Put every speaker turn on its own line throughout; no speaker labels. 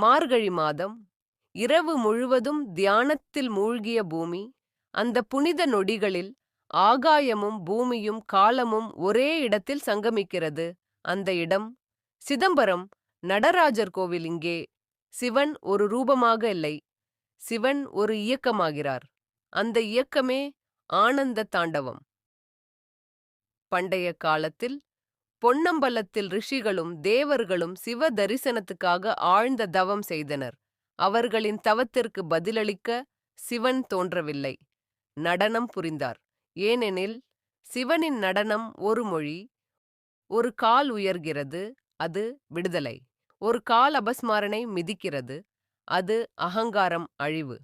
மார்கழி மாதம். இரவு முழுவதும் தியானத்தில் மூழ்கிய பூமி. அந்த புனித நொடிகளில் ஆகாயமும் பூமியும் காலமும் ஒரே இடத்தில் சங்கமிக்கிறது. அந்த இடம் சிதம்பரம் நடராஜர் கோவில். இங்கே சிவன் ஒரு ரூபமாக இல்லை, சிவன் ஒரு இயக்கமாகிறார். அந்த இயக்கமே ஆனந்த தாண்டவம். பண்டைய காலத்தில் பொன்னம்பலத்தில் ரிஷிகளும் தேவர்களும் சிவ தரிசனத்துக்காக ஆழ்ந்த தவம் செய்தனர். அவர்களின் தவத்திற்கு பதிலளிக்க சிவன் தோன்றவில்லை, நடனம் புரிந்தார். ஏனெனில் சிவனின் நடனம் ஒரு மொழி. ஒரு கால் உயர்கிறது, அது விடுதலை. ஒரு கால் அபஸ்மாரனை மிதிக்கிறது, அது அகங்காரம், அழிவு.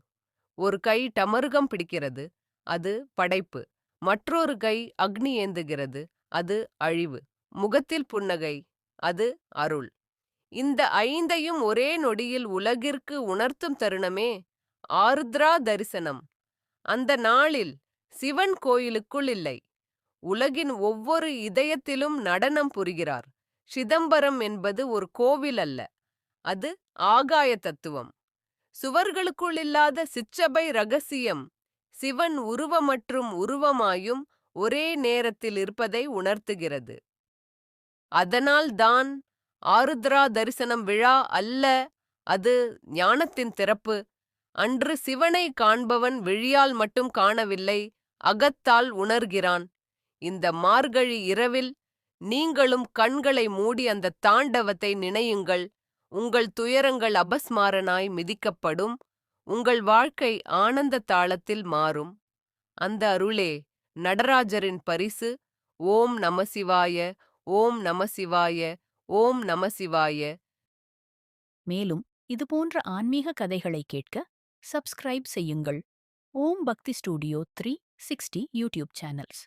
ஒரு கை டமருகம் பிடிக்கிறது, அது படைப்பு. மற்றொரு கை அக்னி ஏந்துகிறது, அது அழிவு. முகத்தில் புன்னகை, அது அருள். இந்த ஐந்தையும் ஒரே நொடியில் உலகிற்கு உணர்த்தும் தருணமே ஆருத்ரா தரிசனம். அந்த நாளில் சிவன் கோயிலுக்குள் இல்லை, உலகின் ஒவ்வொரு இதயத்திலும் நடனம் புரிகிறார். சிதம்பரம் என்பது ஒரு கோவில் அல்ல, அது ஆகாய தத்துவம். சுவர்களுக்குள் இல்லாத சிற்றபை ரகசியம். சிவன் உருவமற்றும் உருவமாயும் ஒரே நேரத்தில் இருப்பதை உணர்த்துகிறது. அதனால் தான் ஆருத்ரா தரிசனம் விழா அல்ல, அது ஞானத்தின் திறப்பு. அன்று சிவனை காண்பவன் விழியால் மட்டும் காணவில்லை, அகத்தால் உணர்கிறான். இந்த மார்கழி இரவில் நீங்களும் கண்களை மூடி அந்த தாண்டவத்தை நினையுங்கள். உங்கள் துயரங்கள் அபஸ்மாரனாய் மிதிக்கப்படும், உங்கள் வாழ்க்கை ஆனந்த தாளத்தில் மாறும். அந்த அருளே நடராஜரின் பரிசு. ஓம் நமசிவாய, ஓம் நமசிவாய, ஓம் நமசிவாய.
மேலும் இதுபோன்ற ஆன்மீக கதைகளை கேட்க சப்ஸ்கிரைப் செய்யுங்கள். ஓம் பக்தி ஸ்டுடியோ 360 யூடியூப் சேனல்ஸ்.